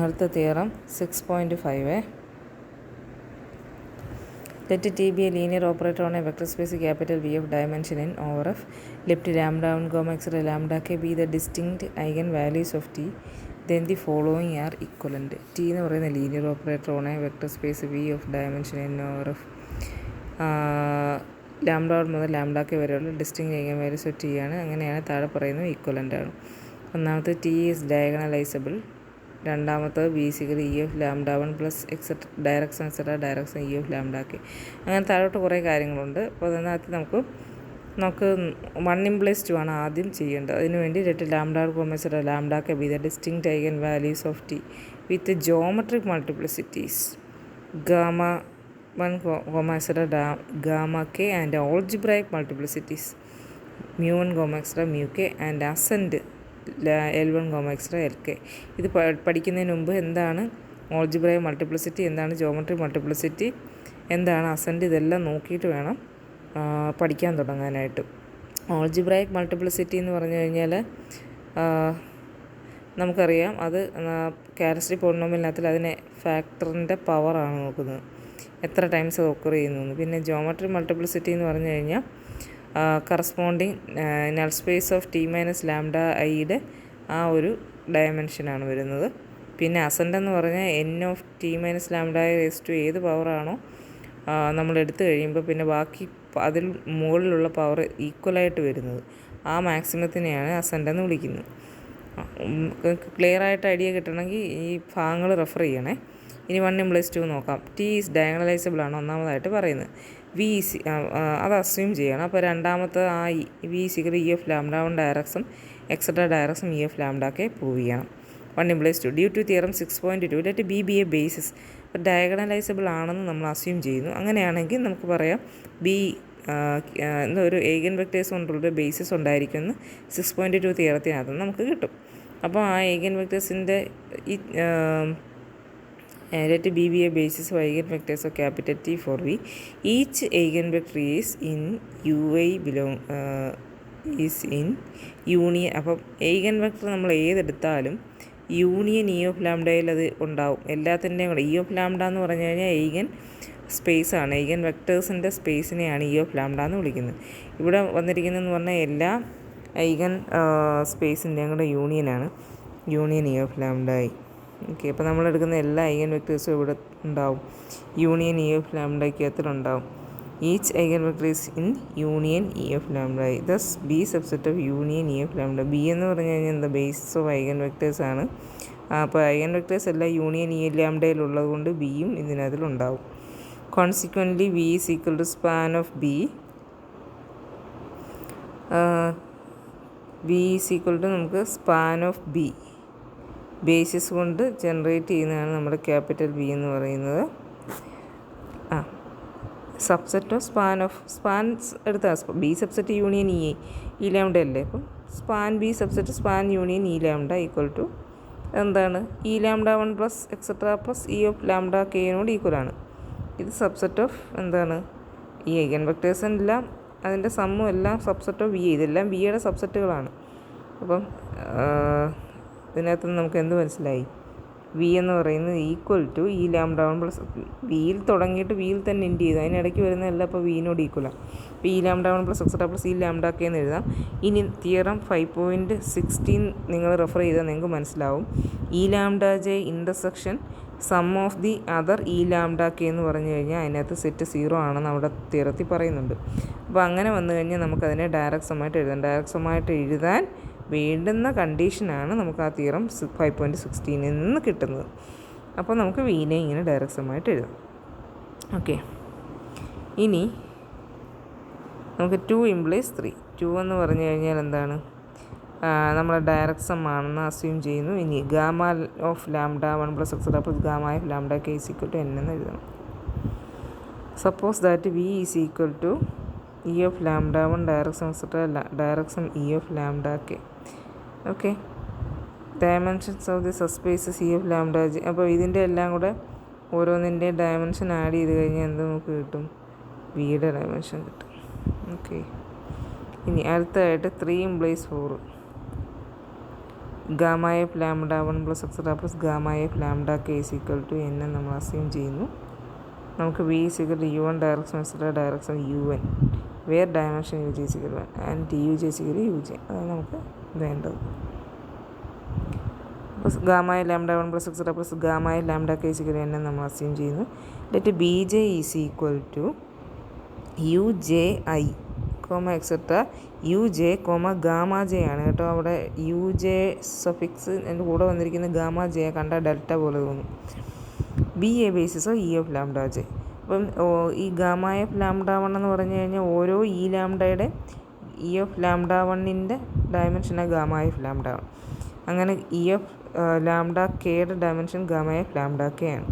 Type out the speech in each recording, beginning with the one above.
അടുത്ത theorem 6.5. Let T be a linear operator on a vector space capital V of dimension n over F. Let lambda 1, etc. lambda k be the distinct eigenvalues of T. Then the following are equivalent. T എന്ന് പറയുന്ന linear operator on a vector space V of dimension N over F. Lambda 1 മുതൽ lambda K വരെയുള്ള distinct eigenvalues of T ആണ്. അങ്ങനെയാണ് താഴെ പറയുന്നത് equivalent ആണ്. ഒന്നാമത്തെ ടി ഈസ് ഡയഗണലൈസബിൾ. രണ്ടാമത്തത് V is equal E of lambda 1 plus etcetera direction E of lambda K. അങ്ങനെ താഴോട്ട് കുറേ കാര്യങ്ങളുണ്ട്. അപ്പോൾ അതിനകത്ത് നമുക്ക് 1 + 2 ആണ് ആദ്യം ചെയ്യേണ്ടത്. അതിനുവേണ്ടി lambda comma lambda K be the distinct eigen values of T with geometric multiplicities gamma 1 comma gamma K and algebraic multiplicities μ1 comma μ K and ascent L1 comma LK. ഇത് പഠിക്കുന്നതിന് മുമ്പ് എന്താണ് ഓൾജിബ്രൈക് മൾട്ടിപ്ലിസിറ്റി, എന്താണ് ജോമെട്രിക് മൾട്ടിപ്ലിസിറ്റി, എന്താണ് ascent, ഇതെല്ലാം നോക്കിയിട്ട് വേണം പഠിക്കാൻ തുടങ്ങാനായിട്ട്. ഓൾജിബ്രൈക് മൾട്ടിപ്ലിസിറ്റി എന്ന് പറഞ്ഞു കഴിഞ്ഞാൽ നമുക്കറിയാം, അത് ക്യാരക്ടറിസ്റ്റിക് പോളിനോമിയലിനകത്തിൽ അതിനെ ഫാക്ടറിൻ്റെ പവറാണ് നോക്കുന്നത്, എത്ര ടൈംസ് അത് ഒക്കർ ചെയ്യുന്നു. പിന്നെ ജോമെട്രിക് മൾട്ടിപ്ലിസിറ്റി എന്ന് പറഞ്ഞു കഴിഞ്ഞാൽ corresponding null space of T minus lambda ഐയുടെ ആ ഒരു ഡയമെൻഷനാണ് വരുന്നത്. പിന്നെ അസെൻറ്റ് എന്ന് പറഞ്ഞാൽ N of T minus lambda raise to ഏത് പവറാണോ നമ്മൾ എടുത്തു കഴിയുമ്പോൾ പിന്നെ ബാക്കി അതിൽ മുകളിലുള്ള പവർ ഈക്വലായിട്ട് വരുന്നത്, ആ മാക്സിമത്തിനെയാണ് അസെൻറ്റ് എന്ന് വിളിക്കുന്നത്. ക്ലിയറായിട്ട് ഐഡിയ കിട്ടണമെങ്കിൽ ഈ ഭാഗങ്ങൾ റെഫർ ചെയ്യണേ. ഇനി 1 + 2 നോക്കാം. ടി ഈസ് ഡയഗണലൈസബിൾ ആണ് ഒന്നാമതായിട്ട് പറയുന്നത്. വി സി അത് അസ്യൂം ചെയ്യണം. അപ്പോൾ രണ്ടാമത്തെ ആ V is equal E of lambda 1 direction etcetera direction E of lambda K prove ചെയ്യണം. 1 + 2 due to theorem 6.2 let B be a basis. അപ്പോൾ ഡയഗണലൈസബിൾ ആണെന്ന് നമ്മൾ അസ്യൂം ചെയ്യുന്നു. അങ്ങനെയാണെങ്കിൽ നമുക്ക് പറയാം ബി ഒരു ഏഗൻ വെക്ടേഴ്സ് കൊണ്ടുള്ള ബേസിസ് ഉണ്ടായിരിക്കുമെന്ന് 6.2 തിയറത്തിനകത്ത് നമുക്ക് കിട്ടും. അപ്പോൾ ആ ഏഗൻ വെക്ടേഴ്സിൻ്റെ ഈ let B be a basis of eigenvectors of capital T for V. Each eigenvector is in UI is in union. അപ്പം eigenvector നമ്മൾ ഏതെടുത്താലും യൂണിയൻ ഇ ഓഫ് ലാംഡയിൽ അത് ഉണ്ടാവും. എല്ലാത്തിൻ്റെയും കൂടെ ഇ ഓഫ് ലാംഡ എന്ന് പറഞ്ഞു കഴിഞ്ഞാൽ eigen സ്പേസാണ്, eigen വെക്ടേഴ്സിൻ്റെ സ്പേസിനെയാണ് ഇ ഓഫ് ലാംഡ എന്ന് വിളിക്കുന്നത്. ഇവിടെ വന്നിരിക്കുന്നതെന്ന് പറഞ്ഞാൽ എല്ലാ eigen സ്പേസിൻ്റെയും കൂടെ യൂണിയനാണ്, union E of lambda I. Okay, അപ്പോൾ നമ്മളെടുക്കുന്ന എല്ലാ ഐഗൻ വെക്ടേഴ്സും ഇവിടെ ഉണ്ടാവും, യൂണിയൻ ഇ ഓഫ് ലാംഡയ്ക്കകത്തിലുണ്ടാവും. Each eigen vector is in union E of lambda I. Thus B subset of union E of lambda. B എന്ന് പറഞ്ഞു കഴിഞ്ഞാൽ എന്താ, ബേസിസ് ഓഫ് ഐഗൻ വെക്ടേഴ്സ് ആണ്. അപ്പോൾ ഐഗൻ വെക്ടേഴ്സ് എല്ലാം യൂണിയൻ ഇ ലാംഡയിലുള്ളത് കൊണ്ട് ബിയും ഇതിനകത്തിലുണ്ടാവും. Consequently V is equal to span of B. V is equal to നമുക്ക് സ്പാൻ ഓഫ് ബി ബേസിസ് കൊണ്ട് ജനറേറ്റ് ചെയ്യുന്നതാണ് നമ്മുടെ ക്യാപിറ്റൽ ബി എന്ന് പറയുന്നത്. സബ്സെറ്റ് ഓഫ് സ്പാൻ എടുത്താൽ B subset union E lambda അല്ലേ. അപ്പം span B subset span union E lambda equal to എന്താണ്, E lambda 1 plus etcetera plus E of lambda കെയോട് ഈക്വലാണ്. ഇത് സബ്സെറ്റ് ഓഫ് എന്താണ്, ഈ ഐഗൻ വെക്ടേഴ്സെല്ലാം അതിൻ്റെ സമ്മും എല്ലാം സബ്സെറ്റ് ഓഫ് വി. ഇതെല്ലാം വിയുടെ സബ്സെറ്റുകളാണ്. അപ്പം ഇതിനകത്ത് നമുക്ക് എന്ത് മനസ്സിലായി, വി എന്ന് പറയുന്നത് equal to E lambda 1 plus വിയിൽ തുടങ്ങിയിട്ട് വിയിൽ തന്നെ എൻഡ് ചെയ്തു, അതിനിടയ്ക്ക് വരുന്നതല്ല. അപ്പോൾ വിനോട് ഈക്വലാണ്. അപ്പോൾ E lambda 1 plus etcetera plus E lambda K എന്ന് എഴുതാം. ഇനി തിയറം 5.16 നിങ്ങൾ റെഫർ ചെയ്താൽ നിങ്ങൾക്ക് മനസ്സിലാവും. E lambda J intersection sum of the other E lambda K എന്ന് പറഞ്ഞു കഴിഞ്ഞാൽ അതിനകത്ത് സെറ്റ് 0 ആണെന്ന് അവിടെ തിയറത്തിൽ പറയുന്നുണ്ട്. അപ്പോൾ അങ്ങനെ വന്നു കഴിഞ്ഞാൽ നമുക്കതിനെ ഡയറക്റ്റ് സമായിട്ട് എഴുതാം. ഡയറക്റ്റ് സമായിട്ട് എഴുതാൻ വേണ്ടുന്ന കണ്ടീഷനാണ് നമുക്ക് ആ തിയറം 5.16 നിന്ന് കിട്ടുന്നത്. അപ്പോൾ നമുക്ക് വീനെ ഇങ്ങനെ ഡയറക്റ്റ് സമായിട്ട് എഴുതാം. ഓക്കെ, ഇനി നമുക്ക് 2 + 3. 2 എന്ന് പറഞ്ഞു കഴിഞ്ഞാൽ എന്താണ്, നമ്മൾ ഡയറക്റ്റ് സം ആണെന്ന് അസ്യൂം ചെയ്യുന്നു. ഇനി gamma of lambda 1 plus etcetera plus gamma of lambda K is equal to n എന്ന് എഴുതണം. Suppose that V is equal to E of lambda 1 direction etcetera direction E of lambda K. Okay, dimensions of the subspaces E of lambda J. അപ്പോൾ ഇതിൻ്റെ എല്ലാം കൂടെ ഓരോന്നിൻ്റെ dimension add ചെയ്ത് കഴിഞ്ഞാൽ എന്ത് നമുക്ക് കിട്ടും, വിയുടെ ഡയമെൻഷൻ കിട്ടും. ഓക്കെ, ഇനി അടുത്തതായിട്ട് 3 + 4. Gamma F lambda 1 plus etcetera plus gamma F lambda K is equal to N എന്ന് നമ്മൾ അസ്യൂം ചെയ്യുന്നു. നമുക്ക് V is equal to U1 direction etcetera direction UN where dimension UJ is equal 1 and TUJ is equal UJ. അതാണ് നമുക്ക് വേണ്ടത്. Plus gamma A lambda 1 plus etcetera plus gamma A lambda K is equal to N എന്ന് നമ്മൾ assume ചെയ്യുന്നു. Let BJ is equal to UJI etcetera UJ gamma J ആണ് കേട്ടോ. അവിടെ UJ suffix എൻ്റെ കൂടെ വന്നിരിക്കുന്ന ഗാമ ജെ കണ്ട ഡെൽറ്റ പോലെ തോന്നും. ബി എ ബേസിസോ ഇ ഓഫ് ലാംഡ ജെ. അപ്പം ഈ ഗാമ എഫ് ലാംഡ 1 എന്ന് പറഞ്ഞു കഴിഞ്ഞാൽ ഓരോ ഇ ലാംഡയുടെ ഇ ഓഫ് ലാംഡ 1ൻ്റെ ഡയമെൻഷനാണ് ഗാമ എഫ് ലാംഡ 1. അങ്ങനെ ഇ ഓഫ് ലാംഡ കെയുടെ dimension gamma F lambda K ആണ്.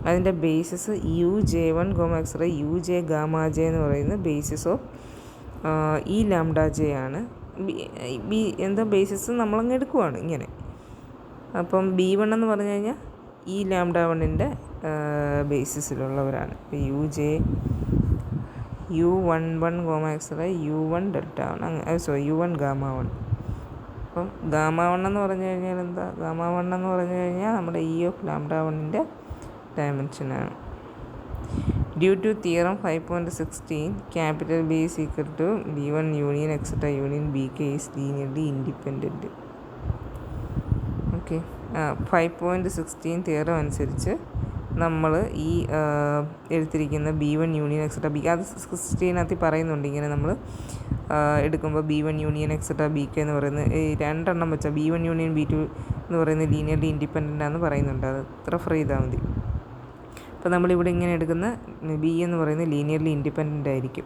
അതിൻ്റെ basis UJ1 etcetera UJ gamma J എന്ന് പറയുന്നത് basis of E lambda J ആണ്. എന്താ ബേസിസ് നമ്മളങ്ങ് എടുക്കുവാണ് ഇങ്ങനെ. അപ്പം B1 എന്ന് പറഞ്ഞു കഴിഞ്ഞാൽ ഈ ലാംഡ 1ൻ്റെ ബേസിസിലുള്ളവരാണ്. U11 etcetera U1 delta 1 U1 gamma 1. അപ്പം ഗാമ 1 എന്ന് പറഞ്ഞു കഴിഞ്ഞാൽ എന്താ? ഗാമ 1 എന്ന് പറഞ്ഞു കഴിഞ്ഞാൽ നമ്മുടെ ഇ ഓഫ് ലാംഡ 1ൻ്റെ ഡയമെൻഷനാണ്. Due to theorem 5.16 capital B is equal to B1 union etcetera union BK is linearly independent. Okay, 5.16 theorem അനുസരിച്ച് നമ്മൾ ഈ എടുത്തിരിക്കുന്ന B1 യൂണിയൻ എക്സെട്രാ BK അത് 16 പറയുന്നുണ്ട്. ഇങ്ങനെ നമ്മൾ എടുക്കുമ്പോൾ B1 യൂണിയൻ എക്സെട്രാ BK എന്ന് പറയുന്നത് ഈ രണ്ടെണ്ണം വെച്ചാൽ B1 യൂണിയൻ B2 എന്ന് പറയുന്നത് ലീനിയർലി ഇൻഡിപെൻഡൻ്റ് ആണെന്ന് പറയുന്നുണ്ട്. അത് റെഫർ ചെയ്താൽ മതി. അപ്പോൾ നമ്മളിവിടെ ഇങ്ങനെ എടുക്കുന്ന B എന്ന് പറയുന്നത് ലീനിയർലി ഇൻഡിപെൻഡൻ്റ് ആയിരിക്കും.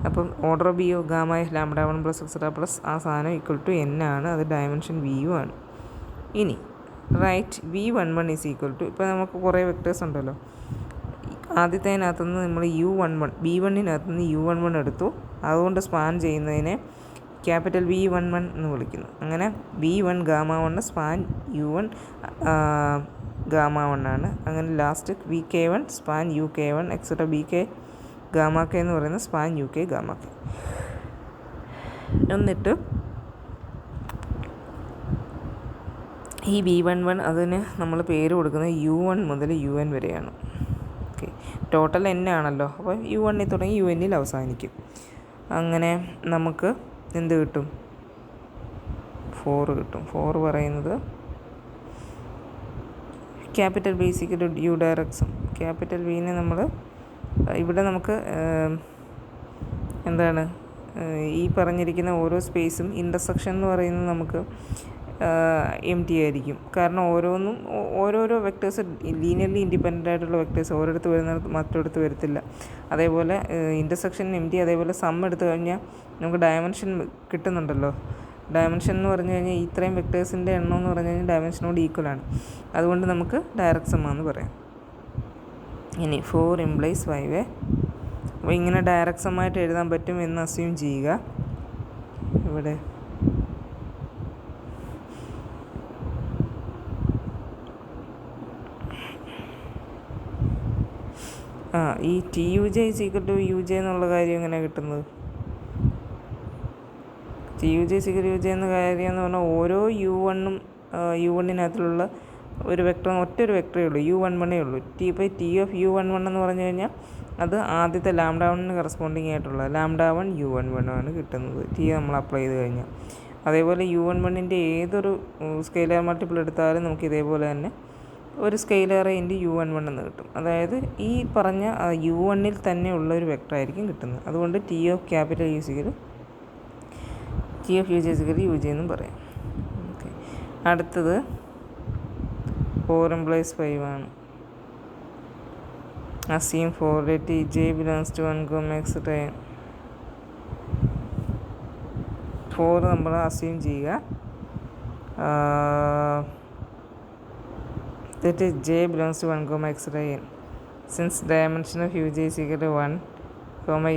അപ്പം order B of gamma F lambda 1 plus etcetera plus ആ സാധനം ഈക്വൽ ടു N ആണ്. അത് ഡയമെൻഷൻ VU ആണ്. ഇനി right V11 is equal to, ഇപ്പോൾ നമുക്ക് കുറേ വെക്ടേഴ്സ് ഉണ്ടല്ലോ. ആദ്യത്തേനകത്തുനിന്ന് നമ്മൾ U11 B1-നകത്തുനിന്ന് U11 എടുത്തു. അതുകൊണ്ട് സ്പാൻ ചെയ്യുന്നതിനെ ക്യാപിറ്റൽ V11 എന്ന് വിളിക്കുന്നു. അങ്ങനെ B1 gamma 1 span U1 gamma 1 ആണ്. അങ്ങനെ last VK1 span UK1 et cetera BK gamma K എന്ന് പറയുന്നത് സ്പാൻ UK ഗാമ K. എന്നിട്ട് ഈ B11 അതിന് നമ്മൾ പേര് കൊടുക്കുന്നത് U1 മുതൽ UN വരെയാണ്. ഓക്കെ, ടോട്ടൽ N ആണല്ലോ. അപ്പോൾ U1 തുടങ്ങി UN അവസാനിക്കും. അങ്ങനെ നമുക്ക് എന്ത് കിട്ടും? 4 കിട്ടും. 4 പറയുന്നത് capital B equal to U direction. Capital Vനെ നമ്മൾ ഇവിടെ നമുക്ക് എന്താണ് ഈ പറഞ്ഞിരിക്കുന്ന ഓരോ സ്പേസും ഇൻ്റർസെക്ഷൻ എന്ന് പറയുന്നത് നമുക്ക് empty ആയിരിക്കും. കാരണം ഓരോരോ വെക്ടേഴ്സ് ലീനിയർലി ഇൻഡിപെൻഡൻ്റ് ആയിട്ടുള്ള വെക്ടേഴ്സ് ഓരോരുത്തർ വരുന്നിടത്ത് മറ്റൊരിടത്ത് വരത്തില്ല. അതേപോലെ ഇൻ്റർസെക്ഷൻ empty. അതേപോലെ സം എടുത്തു കഴിഞ്ഞാൽ നമുക്ക് ഡയമെൻഷൻ കിട്ടുന്നുണ്ടല്ലോ. ഡയമെൻഷൻ എന്ന് പറഞ്ഞു കഴിഞ്ഞാൽ ഇത്രയും വെക്ടേഴ്സിൻ്റെ എണ്ണം എന്ന് പറഞ്ഞു കഴിഞ്ഞാൽ ഡയമെൻഷനോട് ഈക്വലാണ്. അതുകൊണ്ട് നമുക്ക് ഡയറക്റ്റ് സം എന്ന് പറയാം. ഇനി 4 ഇംപ്ലൈസ് 5. അപ്പോൾ ഇങ്ങനെ ഡയറക്റ്റ് സം ആയിട്ട് എഴുതാൻ പറ്റും എന്ന് അസ്യൂം ചെയ്യുക. ഇവിടെ ഈ TUJ is equal to UJ എന്നുള്ള കാര്യം എങ്ങനെയാണ് കിട്ടുന്നത്? TUJ ഈസ് ഈക്വൽ UJ എന്ന കാര്യം എന്ന് പറഞ്ഞാൽ ഓരോ U1-ഉം U1-നകത്തിലുള്ള ഒരു വെക്ടർ ഒറ്റൊരു വെക്ടറേ ഉള്ളൂ, U11 ഉള്ളൂ. ഇപ്പോൾ T ഓഫ് U11 എന്ന് പറഞ്ഞു കഴിഞ്ഞാൽ അത് ആദ്യത്തെ ലാംഡ 1-ന് കറസ്പോണ്ടിങ് ആയിട്ടുള്ള ലാംഡ 1 U11 ആണ് കിട്ടുന്നത്. T നമ്മൾ അപ്ലൈ ചെയ്ത് കഴിഞ്ഞാൽ. അതേപോലെ U11-ൻ്റെ ഏതൊരു സ്കെയിലർ മൾട്ടിപ്പിൾ എടുത്താലും നമുക്ക് ഇതേപോലെ തന്നെ ഒരു സ്കെയിലർ ഇൻറ്റു U11 എന്ന് കിട്ടും. അതായത് ഈ പറഞ്ഞ U1-ൽ തന്നെ ഉള്ള ഒരു വെക്ടർ ആയിരിക്കും കിട്ടുന്നത്. അതുകൊണ്ട് T of capital UJ UJ എന്നും പറയാം. ഓക്കെ, അടുത്തത് 4 ഇംപ്ലൈസ് 5 ആണ്. Assume 4 let J belongs to 1, etc. 4 നമ്മൾ അസ്യൂം ചെയ്യുക. that J belongs to 1, etc. n. Since dimension of UJ is equal to 1,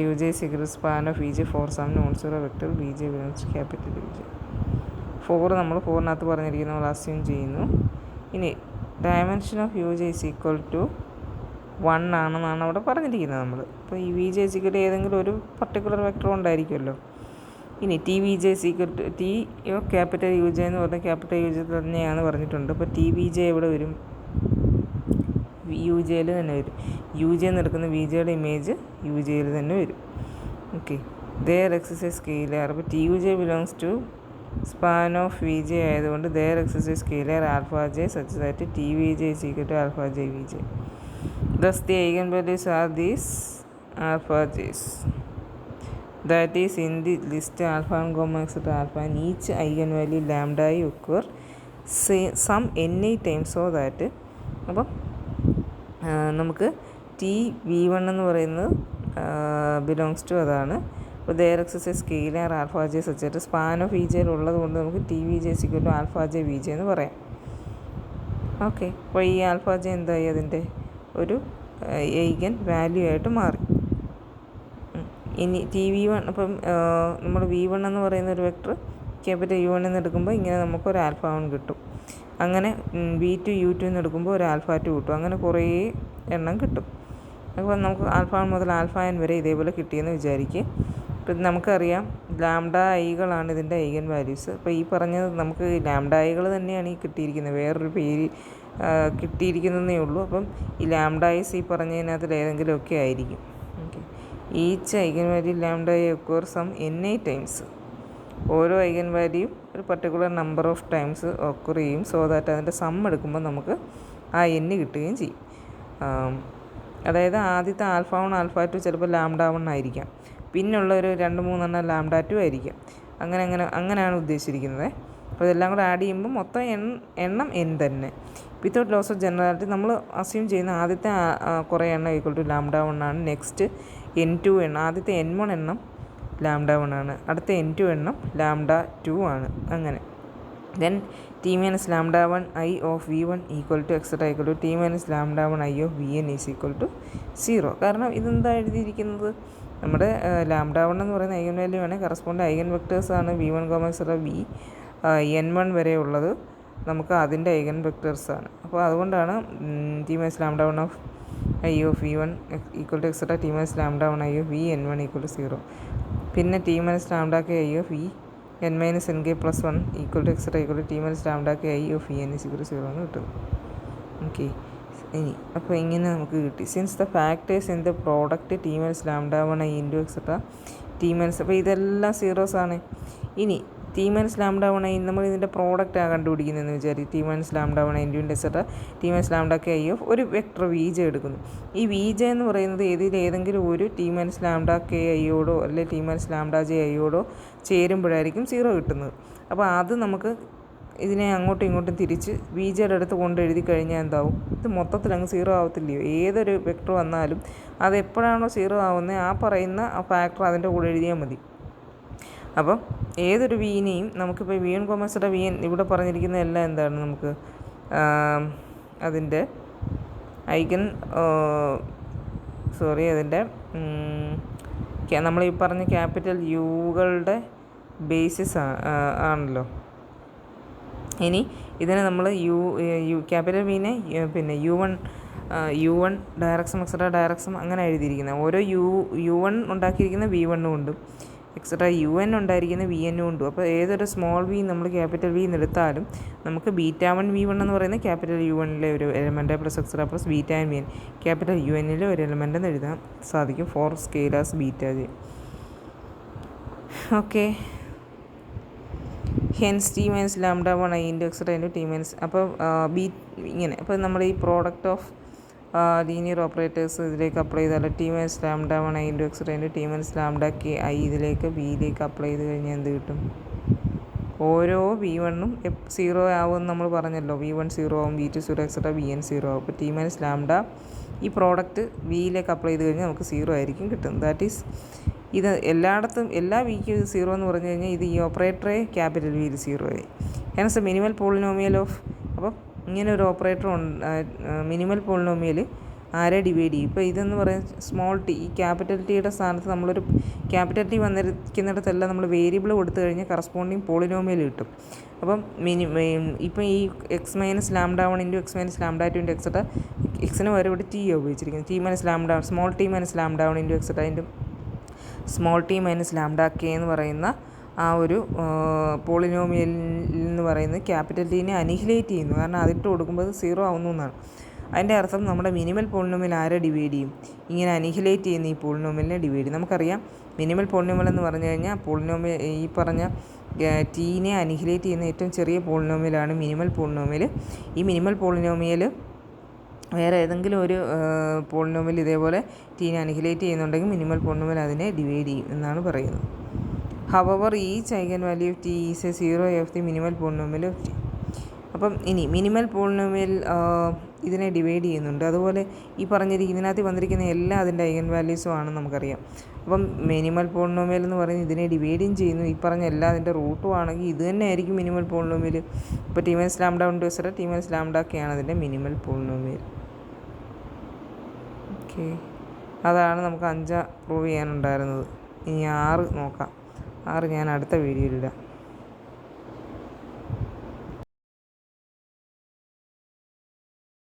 UJ is equal to span of VJ for some non-zero vector VJ belongs to capital UJ. 4 നമ്മൾ 4-നകത്ത് പറഞ്ഞിരിക്കുന്നത് നമ്മൾ assume ചെയ്യുന്നു. ഇനി dimension of UJ is equal to 1 ആണെന്നാണ് അവിടെ പറഞ്ഞിരിക്കുന്നത് നമ്മൾ. അപ്പോൾ ഈ VJ is equal to ഏതെങ്കിലും ഒരു പർട്ടിക്കുലർ വെക്ടർ കൊണ്ടായിരിക്കുമല്ലോ. ഇനി T V J is equal to T capital U J എന്ന് പറഞ്ഞാൽ ക്യാപിറ്റൽ യു ജെ തന്നെയാണ് പറഞ്ഞിട്ടുണ്ട്. അപ്പോൾ ടി വി ജെ എവിടെ വരും? യു ജെയിൽ തന്നെ വരും. യു ജെ എന്ന് എടുക്കുന്ന വി ജെയുടെ ഇമേജ് യു ജെയിൽ തന്നെ വരും. Okay, there exists a scalar. അപ്പോൾ T u j belongs to span of v j ആയതുകൊണ്ട് there exists a scalar alpha J such that T V j is equal to alpha J V j. Thus the eigen values are these alpha j's that is in the list alpha and gamma etc. alpha and each eigenvalue lambda I occur some n times so that അപ്പം നമുക്ക് T V one എന്ന് പറയുന്നത് belongs to അതാണ്. അപ്പോൾ there exists a scalar alpha J such span of V ജെയിൽ ഉള്ളത് കൊണ്ട് നമുക്ക് T V J is equal to alpha J V J എന്ന് പറയാം. ഓക്കെ, അപ്പോൾ ഈ ആൽഫ ജെ എന്തായി? അതിൻ്റെ ഒരു ഐഗൻ വാല്യൂ ആയിട്ട് മാറി. ഇനി ടി വി വൺ, അപ്പം നമ്മൾ വി വൺ എന്ന് പറയുന്ന ഒരു വെക്ടർ ക്യാപിറ്റൽ യു വൺ എന്ന് എടുക്കുമ്പോൾ ഇങ്ങനെ നമുക്കൊരു ആൽഫ വൺ കിട്ടും. അങ്ങനെ വി ടു യു ടു എന്ന് എടുക്കുമ്പോൾ ഒരു ആൽഫ ടു കിട്ടും. അങ്ങനെ കുറേ എണ്ണം കിട്ടും. അപ്പോൾ നമുക്ക് ആൽഫ വൺ മുതൽ ആൽഫ എൻ വരെ ഇതേപോലെ കിട്ടിയെന്ന് വിചാരിക്കുക. ഇപ്പം നമുക്കറിയാം ലാംഡ ഐകളാണ് ഇതിൻ്റെ ഐഗൻ വാല്യൂസ്. അപ്പോൾ ഈ പറഞ്ഞത് നമുക്ക് ലാംഡ ഐകൾ തന്നെയാണ് ഈ കിട്ടിയിരിക്കുന്നത്, വേറൊരു പേര് കിട്ടിയിരിക്കുന്നതേ ഉള്ളൂ. അപ്പം ഈ ലാംഡ ഐസ് ഈ പറഞ്ഞതിനകത്തിൽ ഏതെങ്കിലുമൊക്കെ ആയിരിക്കും. Okay, each eigen value lambda I occur some N I times. ഓരോ ഐഗൻ വാല്യൂയും ഒരു particular number of times occur ചെയ്യും. സോ ദാറ്റ് അതിൻ്റെ സം എടുക്കുമ്പോൾ നമുക്ക് ആ എൻ കിട്ടുകയും ചെയ്യും. അതായത് ആദ്യത്തെ ആൽഫ വൺ ആൽഫ ടു ചിലപ്പോൾ ലാംഡ വൺ ആയിരിക്കാം, പിന്നുള്ള ഒരു 2-3 ലാംഡ ടു ആയിരിക്കാം. അങ്ങനെയാണ് ഉദ്ദേശിച്ചിരിക്കുന്നത്. അപ്പോൾ ഇതെല്ലാം കൂടെ ആഡ് ചെയ്യുമ്പോൾ മൊത്തം എണ്ണം എൻ തന്നെ. വിത്തൗട്ട് ലോസ് ഓഫ് ജനറാലിറ്റി നമ്മൾ അസ്യൂം ചെയ്യുന്ന ആദ്യത്തെ കുറേ എണ്ണം ഈക്വൽ ടു ലാംഡ വൺ ആണ്. നെക്സ്റ്റ് എൻ ടു എണ്ണം, ആദ്യത്തെ എൻ വൺ എണ്ണം ലാംഡ വൺ ആണ്, അടുത്ത എൻ ടു എണ്ണം ലാംഡ ടു ആണ്. അങ്ങനെ then T minus lambda one I of V one equal to etcetera equal to T minus lambda one I of V N is equal to 0. കാരണം ഇതെന്താ എഴുതിയിരിക്കുന്നത്? നമ്മുടെ lambda one എന്ന് പറയുന്ന eigen value ആണ്, correspond eigen വെക്ടേഴ്സാണ് v one comma etcetera V n one വരെ ഉള്ളത്. നമുക്ക് അതിൻ്റെ ഐഗൻ വെക്ടേഴ്സാണ്. അപ്പോൾ അതുകൊണ്ടാണ് T minus lambda one of I of V one equal to etcetera T minus lambda one I of V n one equal to 0. പിന്നെ T minus lambda K I of V n minus n k plus 1 equal to etcetera equal to T minus lambda K I of V N is equal to 0 എന്ന് കിട്ടും. Okay, ഇനി അപ്പോൾ ഇങ്ങനെ നമുക്ക് കിട്ടി. Since the factors in the product T minus lambda one I into etcetera T minus, അപ്പോൾ ഇതെല്ലാം zeros ആണ്. ഇനി T minus lambda one I നമ്മൾ ഇതിൻ്റെ പ്രോഡക്റ്റാണ് കണ്ടുപിടിക്കുന്നതെന്ന് വിചാരിക്കും. T minus lambda one I into etcetera T minus lambda K I of ഒരു വെക്ടർ വി ജെ എടുക്കുന്നു. ഈ വി ജെ എന്ന് പറയുന്നത് ഏതെങ്കിലും ഒരു ടി മൈനസ് ലാംഡ കെ ഐയോടോ അല്ലെങ്കിൽ ടി മൈനസ് ലാംഡ ജെ ഐയോടോ ചേരുമ്പോഴായിരിക്കും 0 കിട്ടുന്നത്. അപ്പോൾ അത് നമുക്ക് ഇതിനെ അങ്ങോട്ടും ഇങ്ങോട്ടും തിരിച്ച് വി ജെയുടെ അടുത്ത് കൊണ്ട് എഴുതി കഴിഞ്ഞാൽ എന്താവും? ഇത് മൊത്തത്തിൽ അങ്ങ് 0 ആവത്തില്ലയോ? ഏതൊരു വെക്ടർ വന്നാലും അത് എപ്പോഴാണോ 0 ആവുന്നത് ആ പറയുന്ന ആ ഫാക്ടർ അതിൻ്റെ കൂടെ എഴുതിയാൽ മതി. അപ്പം ഏതൊരു വീനെയും നമുക്കിപ്പോൾ വി എൻ കോമേഴ്സിൻ്റെ വി എൻ ഇവിടെ പറഞ്ഞിരിക്കുന്ന എല്ലാം എന്താണ്? നമുക്ക് അതിൻ്റെ ഐഗൻ അതിൻ്റെ നമ്മൾ ഈ പറഞ്ഞ ക്യാപിറ്റൽ യുകളുടെ ബേസിസ് ആണല്ലോ. ഇനി ഇതിനെ നമ്മൾ ക്യാപിറ്റൽ വീനെ പിന്നെ U one direct sum etcetera direct sum അങ്ങനെ എഴുതിയിരിക്കുന്നത്. ഓരോ യു വൺ ഉണ്ടാക്കിയിരിക്കുന്ന വി വണ്ണും ഉണ്ട്, എക്സെട്ര യു എൻ ഉണ്ടായിരിക്കുന്ന വി എന്നും ഉണ്ട്. അപ്പോൾ ഏതൊരു സ്മോൾ വി നമ്മൾ ക്യാപിറ്റൽ വി എടുത്താലും നമുക്ക് ബീറ്റ വൺ വി വൺ എന്ന് പറയുന്ന ക്യാപിറ്റൽ യു വണ്ണിലെ ഒരു element plus etcetera plus beta and V N capital U എന്നിലെ ഒരു എലമെൻ്റ് എന്ന് എഴുതാൻ സാധിക്കും for scalars beta J. Okay, hence T minus lambda one I into etcetera into T minus. അപ്പോൾ ഇങ്ങനെ അപ്പോൾ നമ്മൾ ഈ പ്രോഡക്റ്റ് ഓഫ് ലീനിയർ ഓപ്പറേറ്റേഴ്സ് ഇതിലേക്ക് അപ്ലൈ ചെയ്താൽ T minus lambda one I into etcetera into T minus lambda K I ഇതിലേക്ക് വിയിലേക്ക് apply ചെയ്ത് കഴിഞ്ഞാൽ എന്ത് കിട്ടും? ഓരോ വി വണ്ണും 0 ആവുമെന്ന് നമ്മൾ പറഞ്ഞല്ലോ. വി വൺ 0 ആവും, V two 0 etcetera V N 0 ആവും. അപ്പോൾ ടി മൈനസ് ലാംഡ ഈ പ്രോഡക്റ്റ് വിയിലേക്ക് അപ്ലൈ ചെയ്ത് കഴിഞ്ഞാൽ നമുക്ക് 0 ആയിരിക്കും കിട്ടും. ദാറ്റ് ഈസ് ഇത് എല്ലായിടത്തും എല്ലാ വിക്കും ഇത് 0 എന്ന് പറഞ്ഞു കഴിഞ്ഞാൽ ഇത് ഈ ഓപ്പറേറ്ററെ ക്യാപിറ്റൽ വിയിൽ 0 ആയി. ഹെൻസ് മിനിമൽ പോളിനോമിയൽ ഓഫ്, അപ്പം ഇങ്ങനെ ഒരു ഓപ്പറേറ്റർ മിനിമൽ പോളിനോമിയൽ ആരെ ഡിവൈഡ് ചെയ്യും? ഇപ്പോൾ ഇതെന്ന് പറയുന്നത് സ്മോൾ ടി, ഈ ക്യാപിറ്റൽ ടിയുടെ സ്ഥാനത്ത് നമ്മളൊരു ക്യാപിറ്റൽ ടി വന്നിരിക്കുന്നിടത്തെല്ലാം നമ്മൾ വേരിയബിൾ കൊടുത്തു കഴിഞ്ഞാൽ കറസ്പോണ്ടിങ് പോളിനോമിയൽ കിട്ടും. അപ്പം ഇപ്പം ഈ X minus lambda one into X minus lambda two into etcetera എക്സിന് വരെ ഇവിടെ ടി ഉപയോഗിച്ചിരിക്കുന്നത്. T minus lambda small T minus lambda one into etcetera into small T minus lambda K എന്ന് പറയുന്ന ആ ഒരു പോളിനോമിയൽ എന്ന് പറയുന്നത് ക്യാപിറ്റൽ ടീനെ അനിഹിലേറ്റ് ചെയ്യുന്നു. കാരണം അതിട്ട് കൊടുക്കുമ്പോൾ അത് 0 ആവുന്നു എന്നാണ്. അതിൻ്റെ അർത്ഥം നമ്മുടെ മിനിമൽ പോളിനോമിയൽ ആരെ ഡിവൈഡ് ചെയ്യും? ഇങ്ങനെ അനിഹിലേറ്റ് ചെയ്യുന്ന ഈ പോളിനോമിയലിനെ ഡിവൈഡ് ചെയ്യും. നമുക്കറിയാം മിനിമൽ പോളിനോമിയൽ എന്ന് പറഞ്ഞു കഴിഞ്ഞാൽ പോളിനോമിയൽ ഈ പറഞ്ഞ ടീനെ അനിഹിലേറ്റ് ചെയ്യുന്ന ഏറ്റവും ചെറിയ പോളിനോമിയലാണ് മിനിമൽ പോളിനോമിയൽ. ഈ മിനിമൽ പോളിനോമിയൽ വേറെ ഏതെങ്കിലും ഒരു പോളിനോമിയൽ ഇതേപോലെ ടീനെ അനിഹിലേറ്റ് ചെയ്യുന്നുണ്ടെങ്കിൽ മിനിമൽ പോളിനോമിയൽ അതിനെ ഡിവൈഡ് ചെയ്യും എന്നാണ് പറയുന്നത്. However each eigen value of T is a 0 of the minimal polynomial of T. അപ്പം ഇനി മിനിമൽ പോളിനോമിയൽ ഇതിനെ ഡിവൈഡ് ചെയ്യുന്നുണ്ട്. അതുപോലെ ഈ ഇതിനകത്ത് വന്നിരിക്കുന്ന എല്ലാ അതിൻ്റെ ഐഗൻ വാല്യൂസും ആണെന്ന് നമുക്കറിയാം. അപ്പം മിനിമൽ പോളിനോമിയൽ എന്ന് പറയുന്നത് ഇതിനെ ഡിവൈഡും ചെയ്യുന്നു. ഈ പറഞ്ഞ എല്ലാ അതിൻ്റെ റൂട്ടും ആണെങ്കിൽ ഇത് തന്നെ ആയിരിക്കും മിനിമൽ പോളിനോമിയൽ. ഇപ്പോൾ ടി മൈനസ് ലാംഡ കൊണ്ട് വെച്ചിട്ട് ടി മൈനസ് ലാംഡ ഒക്കെയാണ് അതിൻ്റെ മിനിമൽ പോളിനോമിയൽ. ഓക്കെ, അതാണ് നമുക്ക് 5 പ്രൂവ് ചെയ്യാനുണ്ടായിരുന്നത്. ഇനി 6 നോക്കാം. 6 ഞാൻ അടുത്ത വീഡിയോയിലിടാം.